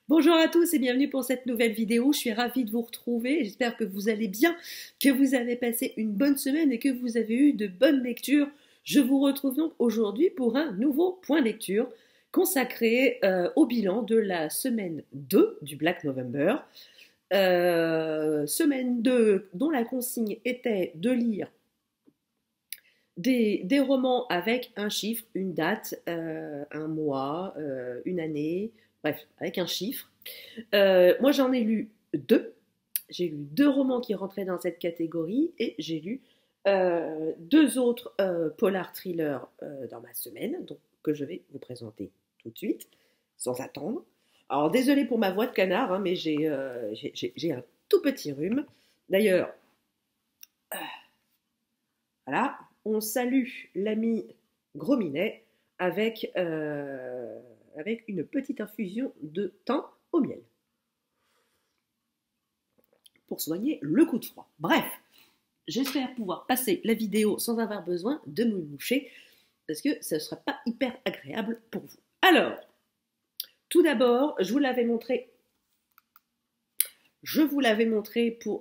Bonjour à tous et bienvenue pour cette nouvelle vidéo. Je suis ravie de vous retrouver. J'espère que vous allez bien, que vous avez passé une bonne semaine et que vous avez eu de bonnes lectures. Je vous retrouve donc aujourd'hui pour un nouveau point lecture consacré au bilan de la semaine 2 du Black November. Semaine 2 dont la consigne était de lire des romans avec un chiffre, une date, un mois, une année, bref, avec un chiffre. Moi, j'en ai lu deux. J'ai lu deux romans qui rentraient dans cette catégorie et j'ai lu deux autres polar thrillers dans ma semaine, donc, que je vais vous présenter tout de suite, sans attendre. Alors, désolé pour ma voix de canard, hein, mais j'ai un tout petit rhume. D'ailleurs, voilà, on salue l'ami Grominet avec une petite infusion de thym au miel pour soigner le coup de froid. Bref, j'espère pouvoir passer la vidéo sans avoir besoin de me moucher parce que ça ne sera pas hyper agréable pour vous. Alors, tout d'abord, je vous l'avais montré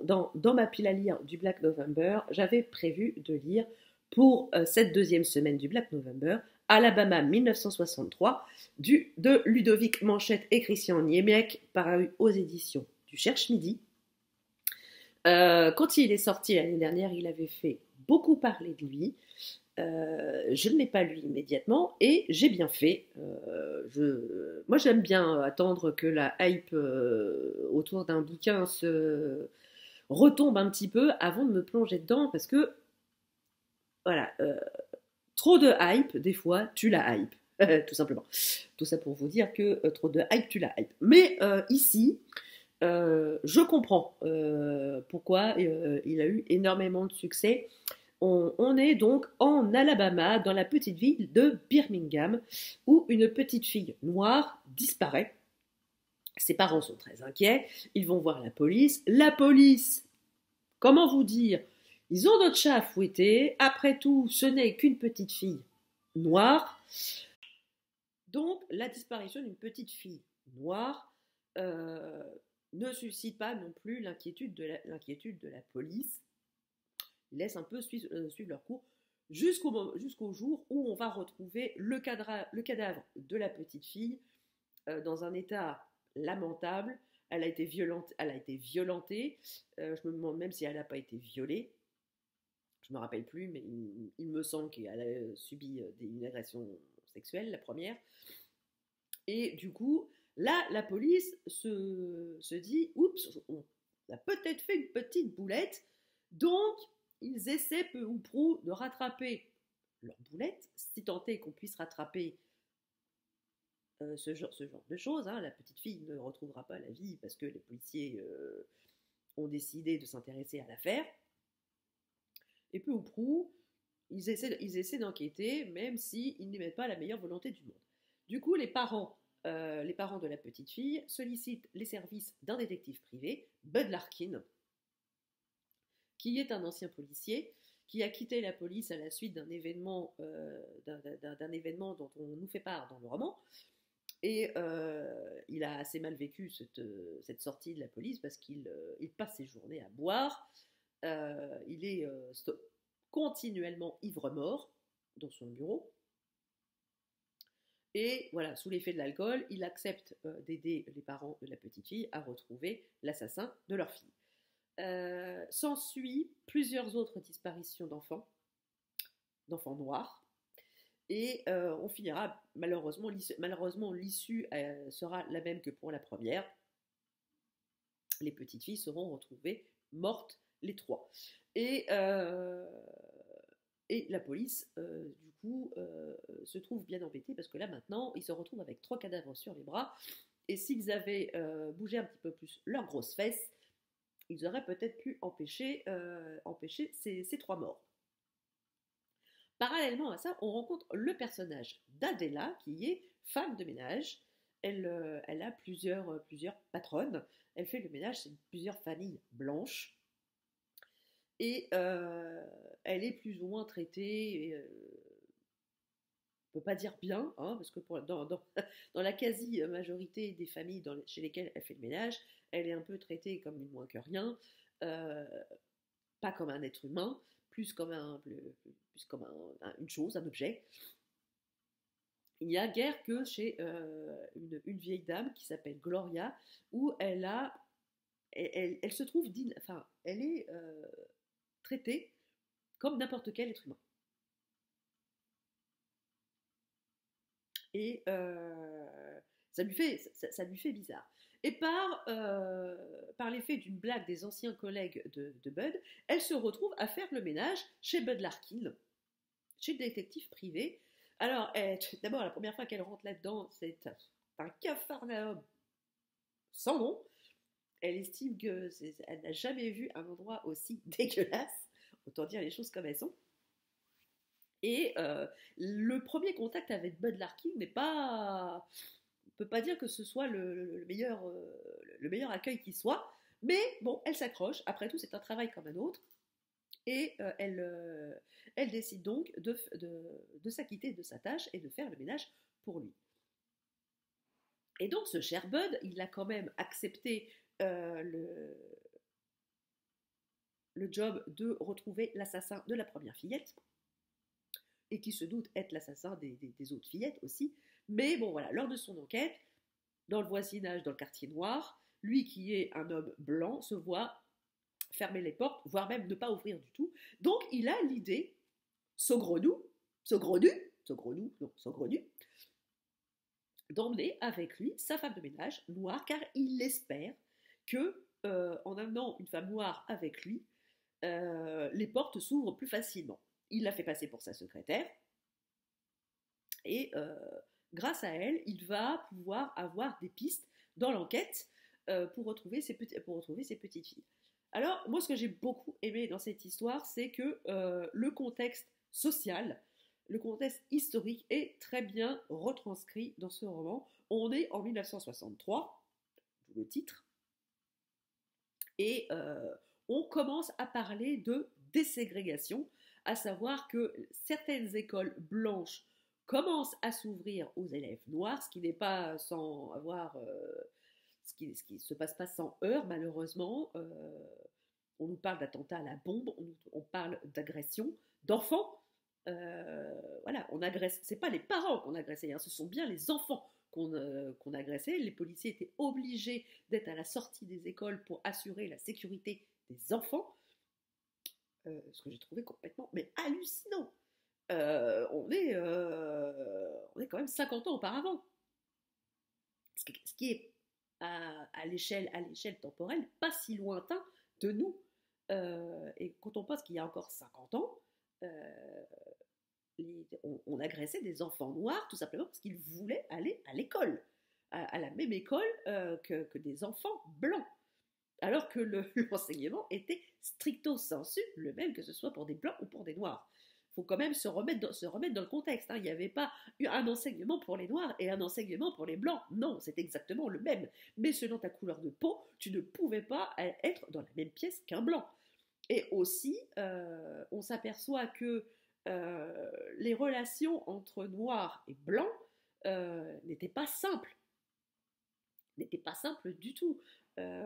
dans ma pile à lire du Black November. J'avais prévu de lire pour cette deuxième semaine du Black November Alabama 1963 de Ludovic Manchette et Christian Niemiec, paru aux éditions du Cherche-Midi. Quand il est sorti l'année dernière, il avait fait beaucoup parler de lui. Je ne l'ai pas lu immédiatement et j'ai bien fait. Moi, j'aime bien attendre que la hype autour d'un bouquin se retombe un petit peu avant de me plonger dedans parce que, voilà, trop de hype, des fois, tue la hype. Tout simplement. Tout ça pour vous dire que trop de hype tue la hype. Mais ici, je comprends pourquoi il a eu énormément de succès. On est donc en Alabama, dans la petite ville de Birmingham, où une petite fille noire disparaît. Ses parents sont très inquiets, ils vont voir la police. La police, comment vous dire, ils ont notre chat à fouetter. Après tout, ce n'est qu'une petite fille noire. Donc, la disparition d'une petite fille noire ne suscite pas non plus l'inquiétude de la police. Ils laissent un peu suivre leur cours jusqu'au jour où on va retrouver le cadavre de la petite fille dans un état lamentable. Elle a été violentée. Je me demande même si elle n'a pas été violée. Je ne me rappelle plus, mais il me semble qu'elle a subi une agression sexuelle, la première. Et du coup, là, la police se dit, oups, on a peut-être fait une petite boulette, donc ils essaient peu ou prou de rattraper leur boulette, si tant est qu'on puisse rattraper ce genre de choses. Hein. La petite fille ne retrouvera pas la vie parce que les policiers ont décidé de s'intéresser à l'affaire. Et peu ou prou, ils essaient d'enquêter, même s'ils n'y mettent pas la meilleure volonté du monde. Du coup, les parents de la petite fille sollicitent les services d'un détective privé, Bud Larkin, qui est un ancien policier, qui a quitté la police à la suite d'un événement dont on nous fait part dans le roman. Et il a assez mal vécu cette sortie de la police parce qu'il passe ses journées à boire. Il est continuellement ivre-mort dans son bureau. Et voilà, sous l'effet de l'alcool, il accepte d'aider les parents de la petite fille à retrouver l'assassin de leur fille. S'ensuit plusieurs autres disparitions d'enfants noirs. Et on finira, malheureusement l'issue sera la même que pour la première. Les petites filles seront retrouvées mortes, les trois. Et la police, du coup, se trouve bien embêtée parce que là, maintenant, ils se retrouvent avec 3 cadavres sur les bras. Et s'ils avaient bougé un petit peu plus leurs grosses fesses, ils auraient peut-être pu empêcher ces 3 morts. Parallèlement à ça, on rencontre le personnage d'Adela, qui est femme de ménage. Elle a plusieurs patronnes. Elle fait le ménage chez plusieurs familles blanches. Et elle est plus ou moins traitée peut pas dire bien, hein, parce que dans la quasi-majorité des familles chez lesquelles elle fait le ménage, elle est un peu traitée comme une moins que rien, pas comme un être humain, plus comme une chose, un objet. Il n'y a guère que chez une vieille dame qui s'appelle Gloria, où elle se trouve, enfin, elle est traitée comme n'importe quel être humain. Et ça lui fait bizarre. Et par l'effet d'une blague des anciens collègues de Bud, elle se retrouve à faire le ménage chez Bud Larkin, chez le détective privé. Alors, d'abord, la première fois qu'elle rentre là-dedans, c'est un capharnaüm sans nom. Elle estime qu'elle n'a jamais vu un endroit aussi dégueulasse. Autant dire les choses comme elles sont. Et le premier contact avec Bud Larkin n'est pas... On ne peut pas dire que ce soit le meilleur accueil qui soit. Mais bon, elle s'accroche. Après tout, c'est un travail comme un autre. Et elle décide donc de s'acquitter de sa tâche et de faire le ménage pour lui. Et donc ce cher Bud, il a quand même accepté le job de retrouver l'assassin de la première fillette, et qui se doute être l'assassin des autres fillettes aussi. Mais bon voilà, lors de son enquête, dans le voisinage, dans le quartier noir, lui qui est un homme blanc se voit fermer les portes, voire même ne pas ouvrir du tout. Donc il a l'idée, saugrenue, d'emmener avec lui sa femme de ménage noire, car il espère que en amenant une femme noire avec lui, les portes s'ouvrent plus facilement. Il la fait passer pour sa secrétaire, et grâce à elle, il va pouvoir avoir des pistes dans l'enquête pour retrouver ses petites filles. Alors, moi, ce que j'ai beaucoup aimé dans cette histoire, c'est que le contexte social, le contexte historique est très bien retranscrit dans ce roman. On est en 1963, d'où le titre, et on commence à parler de déségrégation, à savoir que certaines écoles blanches commencent à s'ouvrir aux élèves noirs, ce qui n'est pas sans avoir... ce qui ne se passe pas sans heurts, malheureusement. On nous parle d'attentats à la bombe, on parle d'agression d'enfants. Voilà, on agresse. C'est pas les parents qu'on agressait, hein, ce sont bien les enfants qu'on agressait. Les policiers étaient obligés d'être à la sortie des écoles pour assurer la sécurité des enfants. Ce que j'ai trouvé complètement hallucinant. On est quand même 50 ans auparavant. Ce qui est à l'échelle temporelle pas si lointain de nous. Et quand on pense qu'il y a encore 50 ans, on agressait des enfants noirs tout simplement parce qu'ils voulaient aller à l'école, à la même école que des enfants blancs. Alors que l'enseignement était stricto sensu le même, que ce soit pour des blancs ou pour des noirs. Il faut quand même se remettre dans le contexte. Hein. Il n'y avait pas eu un enseignement pour les noirs et un enseignement pour les blancs. Non, c'est exactement le même. Mais selon ta couleur de peau, tu ne pouvais pas être dans la même pièce qu'un blanc. Et aussi, on s'aperçoit que les relations entre noirs et blancs n'étaient pas simples. N'étaient pas simples du tout.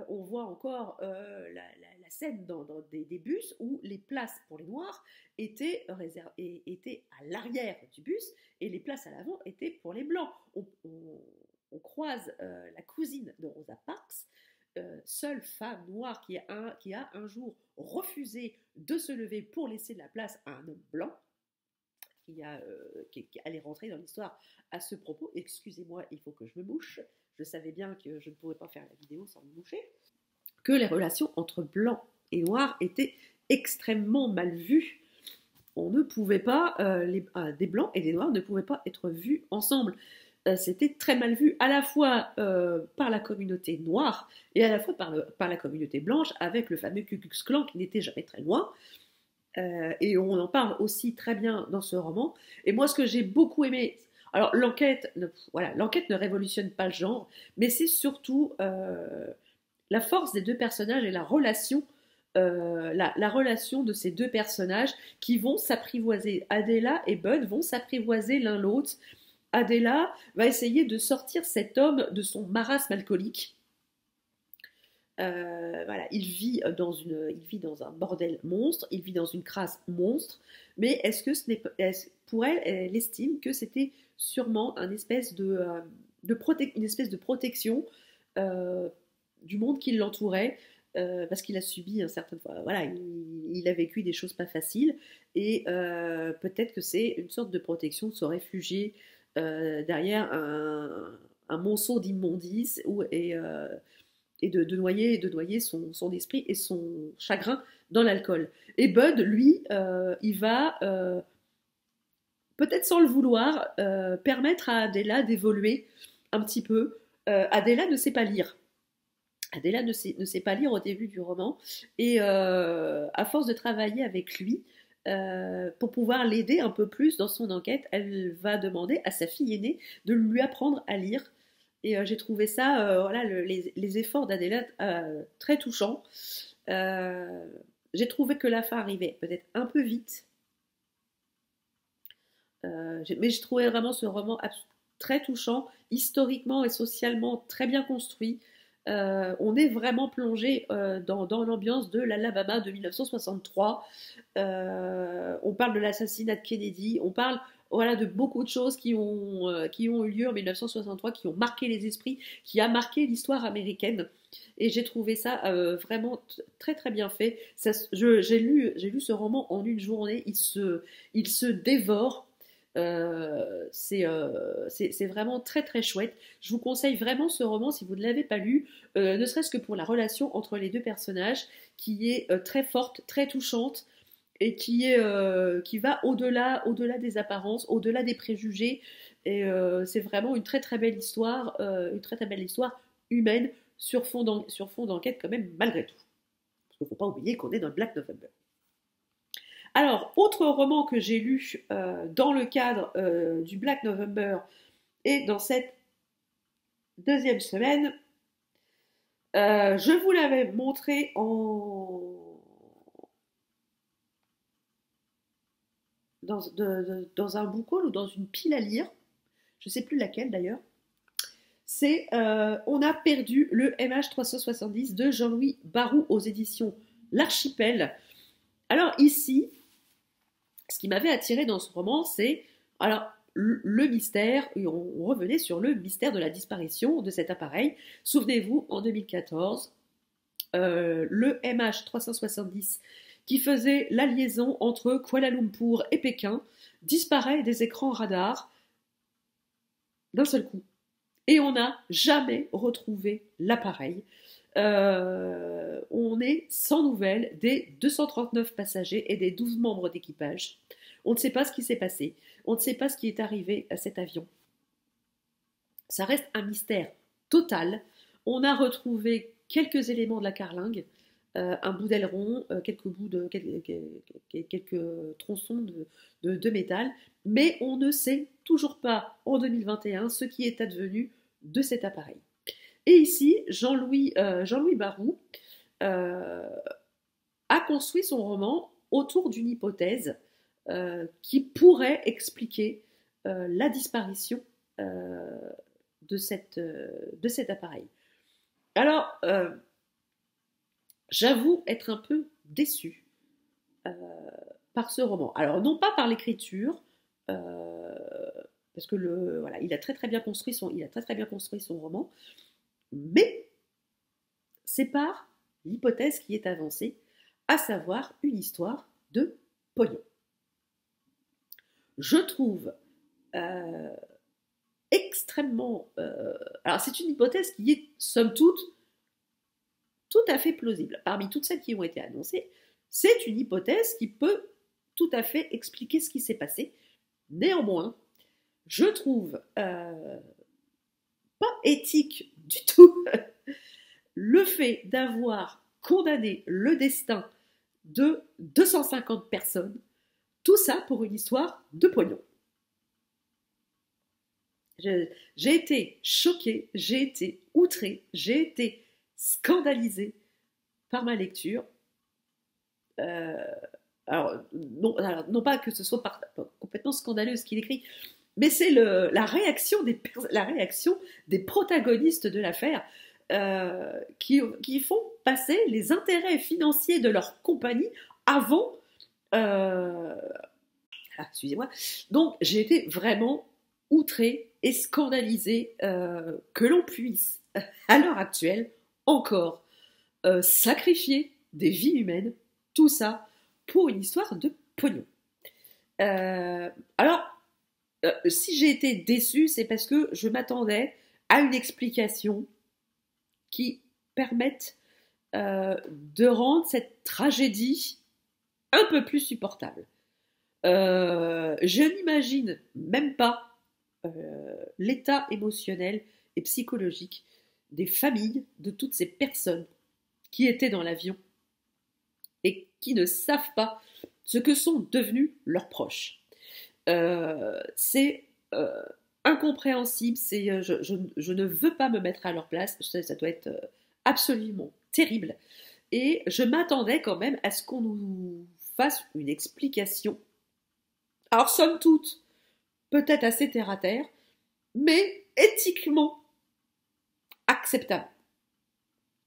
On voit encore la scène dans des bus où les places pour les noirs étaient à l'arrière du bus et les places à l'avant étaient pour les blancs. On croise la cousine de Rosa Parks, seule femme noire qui a un jour refusé de se lever pour laisser de la place à un homme blanc, qui allait rentrer dans l'histoire à ce propos. Excusez-moi, il faut que je me mouche. Je savais bien que je ne pourrais pas faire la vidéo sans me moucher. Que les relations entre blancs et noirs étaient extrêmement mal vues. On ne pouvait pas, des blancs et des noirs ne pouvaient pas être vus ensemble. C'était très mal vu à la fois par la communauté noire et à la fois par la communauté blanche, avec le fameux Ku Klux Klan qui n'était jamais très loin. Et on en parle aussi très bien dans ce roman. Et moi, ce que j'ai beaucoup aimé, alors l'enquête ne révolutionne pas le genre, mais c'est surtout la force des deux personnages et la relation la relation de ces deux personnages qui vont s'apprivoiser. Adela et Bud vont s'apprivoiser l'un l'autre. Adela va essayer de sortir cet homme de son marasme alcoolique. Voilà, il vit dans un bordel monstre, il vit dans une crasse monstre, mais est-ce que ce n'est pas, pour elle, elle estime que c'était sûrement une espèce de protection euh, du monde qui l'entourait, parce qu'il a subi un certain, voilà, il a vécu des choses pas faciles, et peut-être que c'est une sorte de protection de se réfugier derrière un monceau d'immondices et de noyer son esprit et son chagrin dans l'alcool. Et Bud, lui, il va, peut-être sans le vouloir, permettre à Adela d'évoluer un petit peu. Adela ne sait pas lire. Adela ne sait pas lire au début du roman, et à force de travailler avec lui, pour pouvoir l'aider un peu plus dans son enquête, elle va demander à sa fille aînée de lui apprendre à lire. Et j'ai trouvé ça, voilà, les efforts d'Adela très touchants. Euh, j'ai trouvé que la fin arrivait peut-être un peu vite, mais j'ai trouvé vraiment ce roman très touchant, historiquement et socialement très bien construit. On est vraiment plongé dans l'ambiance de l'Alabama de 1963. On parle de l'assassinat de Kennedy, on parle, voilà, de beaucoup de choses qui ont eu lieu en 1963, qui ont marqué les esprits, qui a marqué l'histoire américaine. Et j'ai trouvé ça vraiment très très bien fait. J'ai lu ce roman en une journée, il se dévore. C'est vraiment très très chouette. Je vous conseille vraiment ce roman si vous ne l'avez pas lu, ne serait-ce que pour la relation entre les deux personnages, qui est très forte, très touchante, et qui va au-delà des apparences, au-delà des préjugés. Et c'est vraiment une très très belle histoire, une très très belle histoire humaine sur fond d'enquête quand même, malgré tout. Parce qu'il ne faut pas oublier qu'on est dans le Black November. Alors, autre roman que j'ai lu dans le cadre du Black November et dans cette deuxième semaine, je vous l'avais montré dans un book haul ou dans une pile à lire, je ne sais plus laquelle d'ailleurs. C'est On a perdu le MH370 de Jean-Louis Barou aux éditions L'Archipel. Alors ici, ce qui m'avait attiré dans ce roman, c'est alors le mystère, on revenait sur le mystère de la disparition de cet appareil. Souvenez-vous, en 2014, le MH370 qui faisait la liaison entre Kuala Lumpur et Pékin disparaît des écrans radars d'un seul coup. Et on n'a jamais retrouvé l'appareil. On est sans nouvelles des 239 passagers et des 12 membres d'équipage. On ne sait pas ce qui s'est passé. On ne sait pas ce qui est arrivé à cet avion. Ça reste un mystère total. On a retrouvé quelques éléments de la carlingue, un bout d'aileron, quelques tronçons de métal, mais on ne sait toujours pas en 2021 ce qui est advenu de cet appareil. Et ici, Jean-Louis Barou a construit son roman autour d'une hypothèse qui pourrait expliquer la disparition de cet appareil. Alors, j'avoue être un peu déçue par ce roman. Alors, non pas par l'écriture, parce que voilà, il a très très bien construit son roman, mais c'est par l'hypothèse qui est avancée, à savoir une histoire de pognon. Je trouve extrêmement... alors c'est une hypothèse qui est, somme toute, tout à fait plausible. Parmi toutes celles qui ont été annoncées, c'est une hypothèse qui peut tout à fait expliquer ce qui s'est passé. Néanmoins, je trouve pas éthique du tout le fait d'avoir condamné le destin de 250 personnes, tout ça pour une histoire de pognon. J'ai été choquée, j'ai été outrée, j'ai été scandalisée par ma lecture. Euh, alors, non pas que ce soit complètement scandaleux ce qu'il écrit, mais c'est la réaction des protagonistes de l'affaire qui font passer les intérêts financiers de leur compagnie avant. euh, excusez-moi. Donc j'ai été vraiment outrée et scandalisée que l'on puisse, à l'heure actuelle, encore sacrifier des vies humaines, tout ça pour une histoire de pognon. Euh, alors, si j'ai été déçue, c'est parce que je m'attendais à une explication qui permette de rendre cette tragédie un peu plus supportable. Je n'imagine même pas l'état émotionnel et psychologique des familles de toutes ces personnes qui étaient dans l'avion et qui ne savent pas ce que sont devenus leurs proches. C'est incompréhensible, je ne veux pas me mettre à leur place, ça doit être absolument terrible. Et je m'attendais quand même à ce qu'on nous fasse une explication. Alors, somme toute, peut-être assez terre à terre, mais éthiquement acceptable.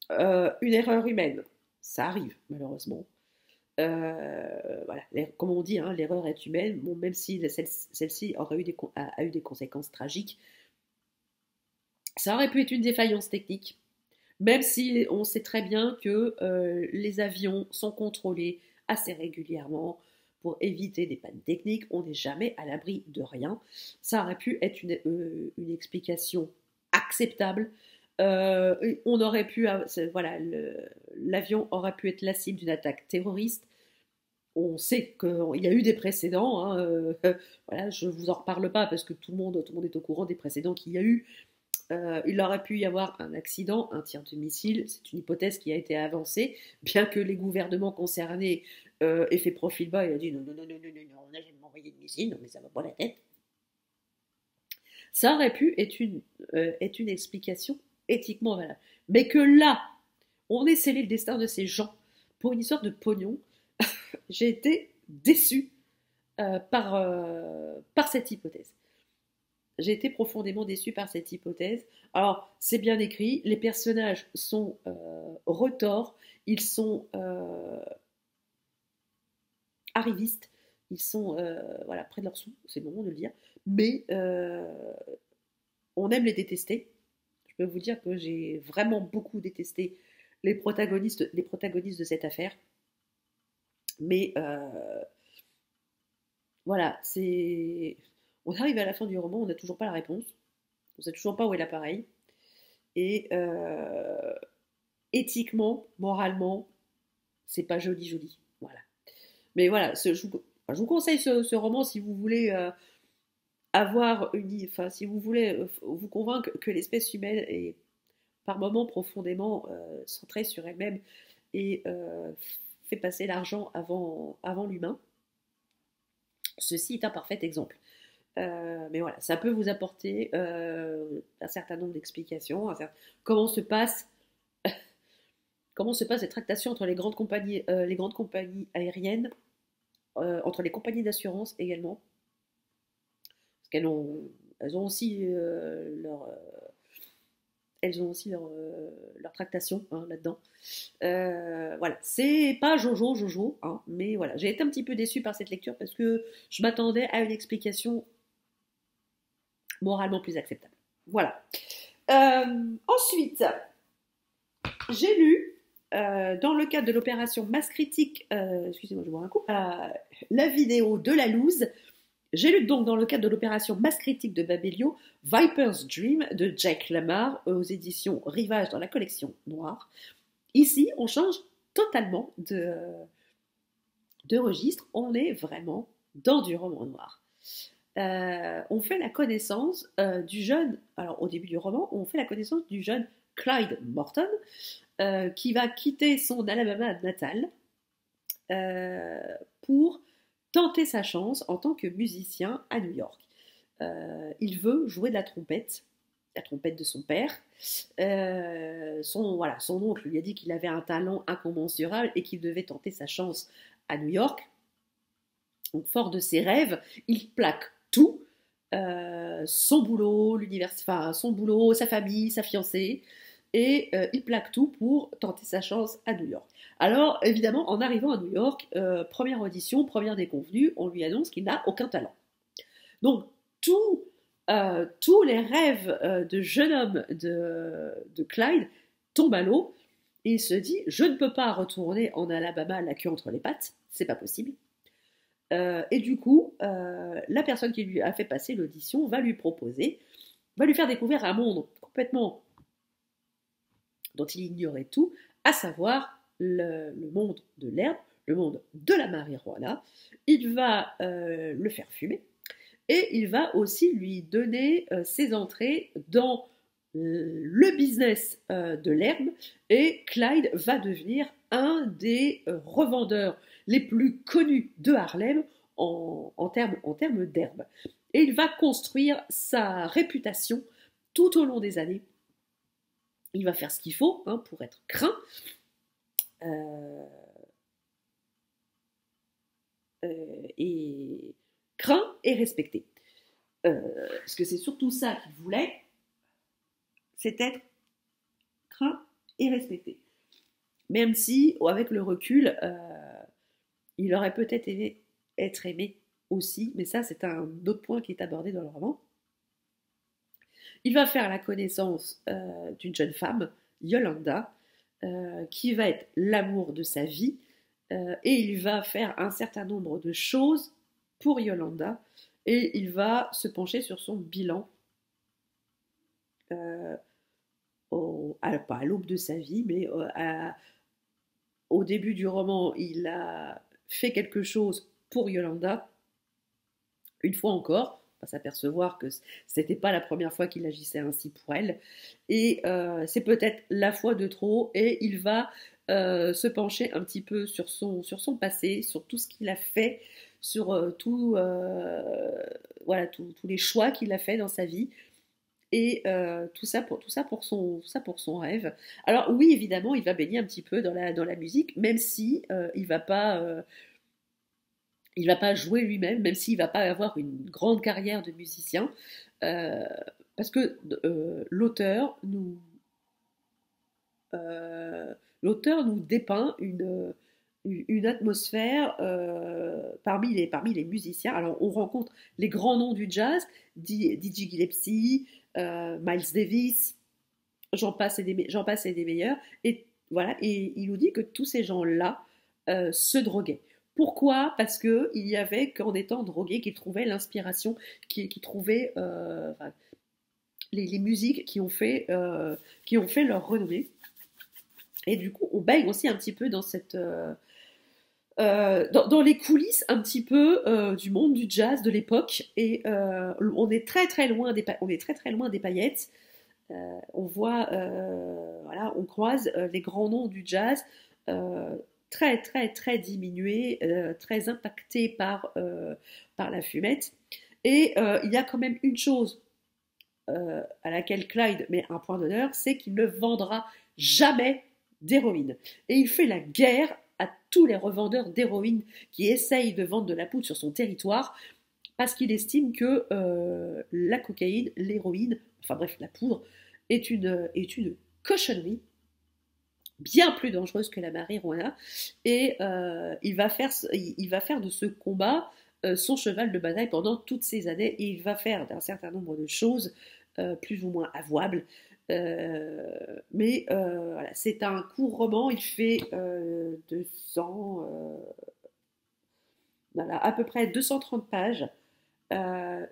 Une erreur humaine, ça arrive malheureusement. Voilà, comme on dit, hein, l'erreur est humaine, bon, même si celle-ci a eu des conséquences tragiques. Ça aurait pu être une défaillance technique, même si on sait très bien que les avions sont contrôlés assez régulièrement pour éviter des pannes techniques. On n'est jamais à l'abri de rien. Ça aurait pu être une explication acceptable. On aurait pu, voilà, l'avion aurait pu être la cible d'une attaque terroriste. On sait qu'il y a eu des précédents. Hein, voilà, je ne vous en reparle pas parce que tout le monde est au courant des précédents qu'il y a eu. Il aurait pu y avoir un accident, un tir de missile. C'est une hypothèse qui a été avancée, bien que les gouvernements concernés aient fait profil bas et aient dit non, on n'a jamais envoyé de missile, non mais ça va pas la tête. Ça aurait pu être une explication éthiquement valable. Mais que là, on ait scellé le destin de ces gens pour une histoire de pognon, j'ai été déçue par cette hypothèse. J'ai été profondément déçue par cette hypothèse. Alors, c'est bien écrit, les personnages sont retors, ils sont arrivistes, ils sont voilà, près de leur sou, c'est le moment de le dire, mais on aime les détester. Je peux vous dire que j'ai vraiment beaucoup détesté les protagonistes de cette affaire. Mais voilà, on arrive à la fin du roman, on n'a toujours pas la réponse. On ne sait toujours pas où est l'appareil. Et éthiquement, moralement, c'est pas joli, joli. Voilà. Mais voilà, je vous conseille ce roman si vous voulez si vous voulez vous convaincre que l'espèce humaine est par moments profondément centrée sur elle-même et fait passer l'argent avant l'humain. Ceci est un parfait exemple. Mais voilà, ça peut vous apporter un certain nombre d'explications. Comment se passe cette tractation entre les grandes compagnies aériennes, entre les compagnies d'assurance également, parce elles ont aussi leur tractation hein, là-dedans. Voilà, c'est pas Jojo, hein, mais voilà, j'ai été un petit peu déçue par cette lecture parce que je m'attendais à une explication moralement plus acceptable. Voilà. Ensuite, j'ai lu, dans le cadre de l'opération Masse Critique, excusez-moi, je bois un coup, la vidéo de la loose. J'ai lu donc dans le cadre de l'opération Masse Critique de Babelio, Viper's Dream de Jack Lamar aux éditions Rivage dans la collection Noire. Ici, on change totalement de registre. On est vraiment dans du roman noir. On fait la connaissance du jeune, alors au début du roman, on fait la connaissance du jeune Clyde Morton, qui va quitter son Alabama natal pour tenter sa chance en tant que musicien à New York. Il veut jouer de la trompette la trompette de son père. Son oncle lui a dit qu'il avait un talent incommensurable et qu'il devait tenter sa chance à New York. Donc, fort de ses rêves, il plaque tout, son boulot, son boulot, sa famille, sa fiancée, et il plaque tout pour tenter sa chance à New York. Alors, évidemment, en arrivant à New York, première audition, première déconvenue, on lui annonce qu'il n'a aucun talent. Donc, tous les rêves de jeune homme de Clyde tombent à l'eau, et il se dit, je ne peux pas retourner en Alabama la queue entre les pattes, c'est pas possible. Et du coup, la personne qui lui a fait passer l'audition va lui faire découvrir un monde complètement dont il ignorait tout, à savoir le monde de l'herbe, le monde de la marijuana. Il va le faire fumer et il va aussi lui donner ses entrées dans le business de l'herbe, et Clyde va devenir un des revendeurs les plus connus de Harlem en termes d'herbe. Et il va construire sa réputation tout au long des années. Il va faire ce qu'il faut pour être craint. Et craint et respecté. Parce que c'est surtout ça qu'il voulait, c'est être craint et respecté. Même si, avec le recul, il aurait peut-être aimé être aimé aussi, mais ça, c'est un autre point qui est abordé dans le roman. Il va faire la connaissance d'une jeune femme, Yolanda, qui va être l'amour de sa vie, et il va faire un certain nombre de choses pour Yolanda, et il va se pencher sur son bilan, pas à l'aube de sa vie, mais au début du roman, il a fait quelque chose pour Yolanda, une fois encore, on va s'apercevoir que c'était pas la première fois qu'il agissait ainsi pour elle, et c'est peut-être la fois de trop, et il va se pencher un petit peu sur son passé, sur tout ce qu'il a fait, sur tous les choix qu'il a fait dans sa vie, et tout ça pour son rêve. Alors oui, évidemment, il va baigner un petit peu dans la musique, même si il va pas jouer lui-même, même s'il va pas avoir une grande carrière de musicien, parce que l'auteur nous dépeint une atmosphère parmi les musiciens. Alors on rencontre les grands noms du jazz, Dizzy Gillespie, Miles Davis, j'en passe et des meilleurs, et voilà, et il nous dit que tous ces gens-là se droguaient. Pourquoi? Parce que il y avait qu'en étant drogués qu'ils trouvaient l'inspiration, qu'ils trouvaient les musiques qui ont fait leur renommée. Et du coup, on baigne aussi un petit peu dans cette dans les coulisses un petit peu du monde du jazz de l'époque, et on est très très loin des paillettes. On voit, on croise les grands noms du jazz, très très très diminués, très impactés par la fumette. Et il y a quand même une chose à laquelle Clyde met un point d'honneur, c'est qu'il ne vendra jamais d'héroïne. Et il fait la guerre à tous les revendeurs d'héroïne qui essayent de vendre de la poudre sur son territoire, parce qu'il estime que la cocaïne, l'héroïne, enfin bref, la poudre, est une cochonnerie bien plus dangereuse que la marijuana, et il va faire de ce combat son cheval de bataille pendant toutes ces années, et il va faire un certain nombre de choses plus ou moins avouables. Mais voilà, c'est un court roman, il fait 200, à peu près 230 pages.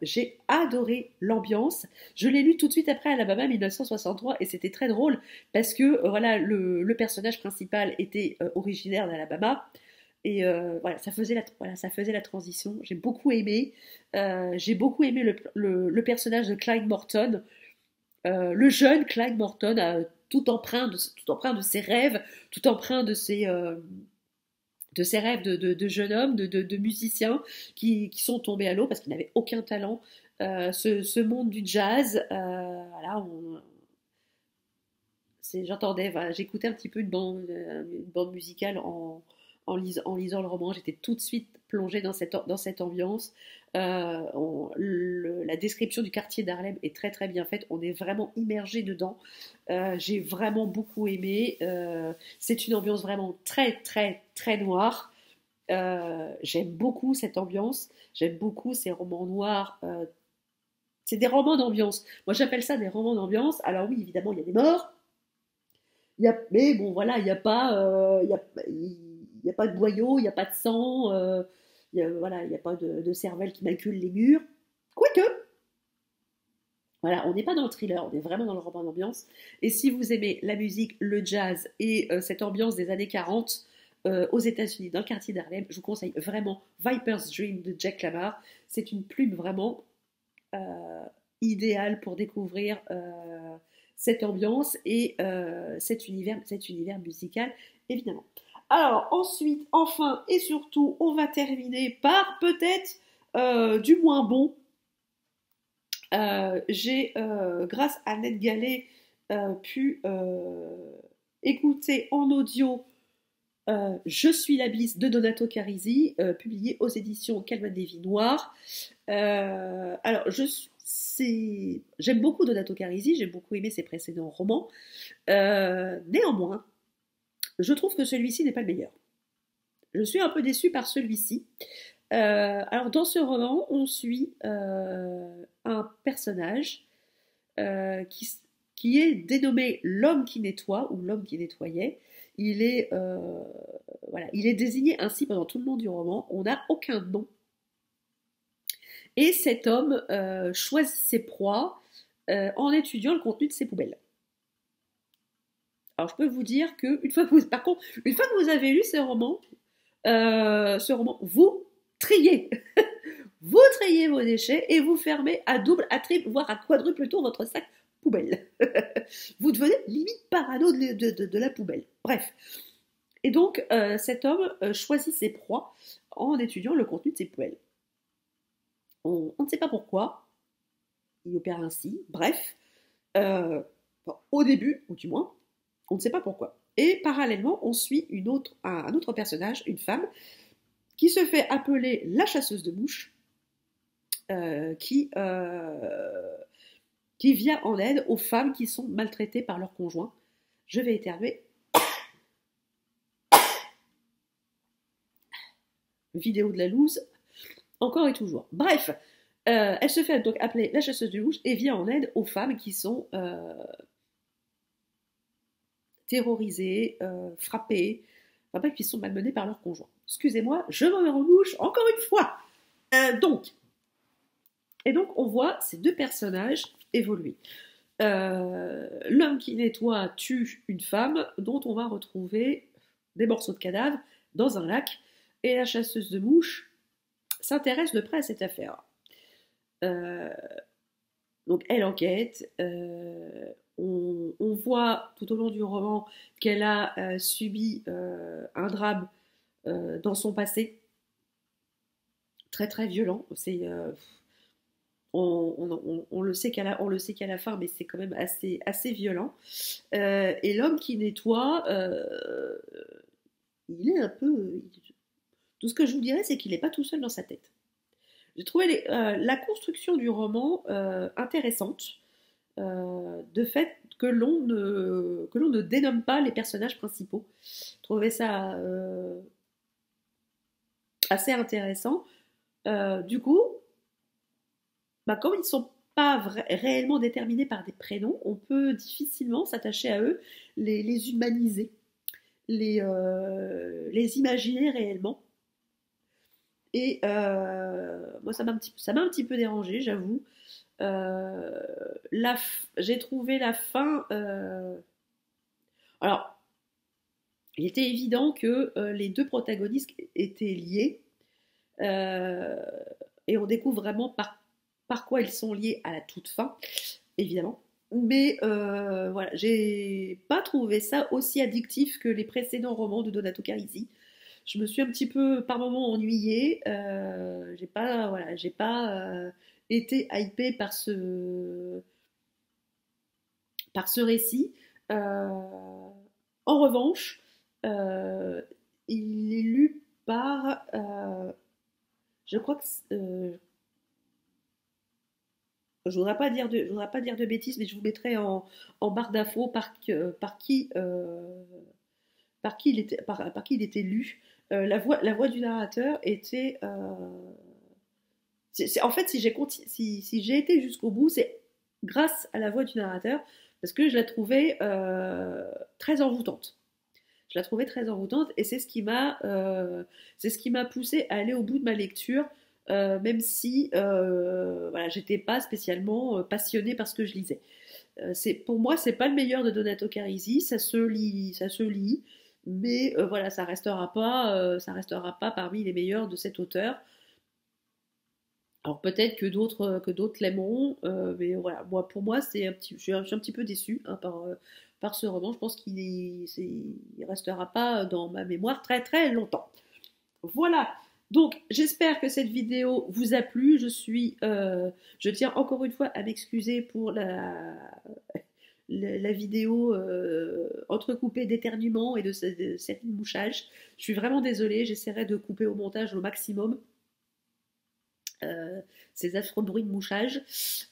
J'ai adoré l'ambiance. Je l'ai lu tout de suite après Alabama 1963, et c'était très drôle parce que le personnage principal était originaire d'Alabama, et ça faisait la transition. J'ai beaucoup aimé. J'ai beaucoup aimé le personnage de Clyde Morton, le jeune Clyde Morton, tout empreint de ses rêves, tout empreint de ses de ses rêves de jeune homme, de musiciens qui sont tombés à l'eau parce qu'ils n'avaient aucun talent. Ce monde du jazz, voilà, j'entendais, voilà, j'écoutais un petit peu une bande musicale en lisant le roman. J'étais tout de suite plongée dans cette ambiance. La description du quartier d'Harlem est très très bien faite. On est vraiment immergé dedans. J'ai vraiment beaucoup aimé. C'est une ambiance vraiment très très très noire. J'aime beaucoup cette ambiance. J'aime beaucoup ces romans noirs. C'est des romans d'ambiance. Moi, j'appelle ça des romans d'ambiance. Alors oui, évidemment, il y a des morts. Mais bon, voilà, il y a pas de boyaux, il n'y a pas de sang, voilà, il n'y a pas de cervelle qui macule les murs. Quoique, voilà, on n'est pas dans le thriller, on est vraiment dans le roman d'ambiance. Et si vous aimez la musique, le jazz et cette ambiance des années 40 aux États-Unis, dans le quartier d'Harlem, je vous conseille vraiment Viper's Dream de Jack Lamar. C'est une plume vraiment idéale pour découvrir cette ambiance et cet univers musical, évidemment. Alors, ensuite, enfin et surtout, on va terminer par peut-être du moins bon. J'ai, grâce à NetGalley, pu écouter en audio Je suis la bise de Donato Carisi, publié aux éditions Calvin Lévy Noir. Alors, j'aime beaucoup Donato Carisi, j'ai beaucoup aimé ses précédents romans. Néanmoins, je trouve que celui-ci n'est pas le meilleur. Je suis un peu déçue par celui-ci. Alors, dans ce roman, on suit un personnage qui est dénommé l'homme qui nettoie ou l'homme qui nettoyait. Il est désigné ainsi pendant tout le long du roman. On n'a aucun nom. Et cet homme choisit ses proies en étudiant le contenu de ses poubelles. Alors je peux vous dire que une fois que vous avez lu ce roman, vous triez. Vous triez vos déchets et vous fermez à double, à triple, voire à quadruple tour votre sac poubelle. Vous devenez limite parano de la poubelle. Bref. Et donc, cet homme choisit ses proies en étudiant le contenu de ses poubelles. On ne sait pas pourquoi. Il opère ainsi. Bref. Au début, ou du moins, on ne sait pas pourquoi. Et parallèlement, on suit un autre personnage, une femme, qui se fait appeler la chasseuse de mouches, qui vient en aide aux femmes qui sont maltraitées par leur conjoint. Je vais éternuer. Vidéo de la loose, encore et toujours. Bref, elle se fait donc appeler la chasseuse de mouches et vient en aide aux femmes qui sont terrorisées, frappées, enfin qui sont malmenées par leur conjoint. Excusez-moi, je me remouche encore une fois. Donc, on voit ces deux personnages évoluer. L'homme qui nettoie tue une femme dont on va retrouver des morceaux de cadavres dans un lac, et la chasseuse de mouches s'intéresse de près à cette affaire. Donc elle enquête, on voit tout au long du roman qu'elle a subi un drame dans son passé, très très violent. On le sait qu'à la fin, mais c'est quand même assez violent. Et l'homme qui nettoie, il est un peu... Tout ce que je vous dirais, c'est qu'il n'est pas tout seul dans sa tête. J'ai trouvé la construction du roman intéressante, de fait que l'on ne dénomme pas les personnages principaux. Je trouvais ça assez intéressant. Du coup, comme ils ne sont pas réellement déterminés par des prénoms, on peut difficilement s'attacher à eux, les humaniser, les imaginer réellement. Et moi, ça m'a un petit peu dérangée, j'avoue. J'ai trouvé la fin... Alors, il était évident que les deux protagonistes étaient liés. Et on découvre vraiment par quoi ils sont liés à la toute fin, évidemment. Mais voilà, j'ai pas trouvé ça aussi addictif que les précédents romans de Donato Carisi. Je me suis un petit peu par moments ennuyée. J'ai pas, voilà, j'ai pas été hypée par ce récit. En revanche, euh, il est lu par, je crois que, je voudrais pas dire de bêtises, mais je vous mettrai en barre d'infos par qui il était lu. La voix du narrateur était. En fait, si j'ai été jusqu'au bout, c'est grâce à la voix du narrateur, parce que je la trouvais très envoûtante. Je la trouvais très envoûtante et c'est ce qui m'a poussé à aller au bout de ma lecture, même si voilà, j'étais pas spécialement passionnée par ce que je lisais. Pour moi, c'est pas le meilleur de Donato Carisi, ça se lit, mais voilà, ça restera pas parmi les meilleurs de cet auteur. Alors peut-être que d'autres l'aimeront, mais voilà, moi pour moi je suis un petit peu déçue hein, par ce roman. Je pense il restera pas dans ma mémoire très très longtemps. Voilà. Donc j'espère que cette vidéo vous a plu. Je tiens encore une fois à m'excuser pour la vidéo entrecoupée d'éternuements et de cette mouchage. Je suis vraiment désolée. J'essaierai de couper au montage au maximum. Ces affreux bruits de mouchage.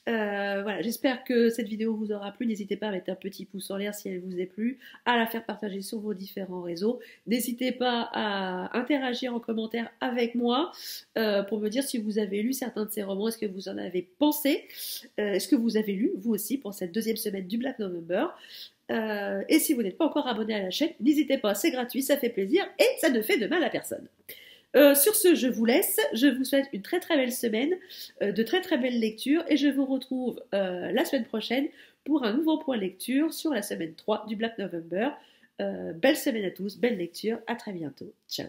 Voilà, j'espère que cette vidéo vous aura plu. N'hésitez pas à mettre un petit pouce en l'air si elle vous a plu, à la faire partager sur vos différents réseaux. N'hésitez pas à interagir en commentaire avec moi pour me dire si vous avez lu certains de ces romans, est-ce que vous en avez pensé, est-ce que vous avez lu vous aussi pour cette deuxième semaine du Black November. Et si vous n'êtes pas encore abonné à la chaîne, n'hésitez pas, c'est gratuit, ça fait plaisir et ça ne fait de mal à personne. Sur ce, je vous laisse. Je vous souhaite une très très belle semaine, de très très belles lectures et je vous retrouve la semaine prochaine pour un nouveau point lecture sur la semaine 3 du Black November. Belle semaine à tous, belle lecture, à très bientôt. Ciao.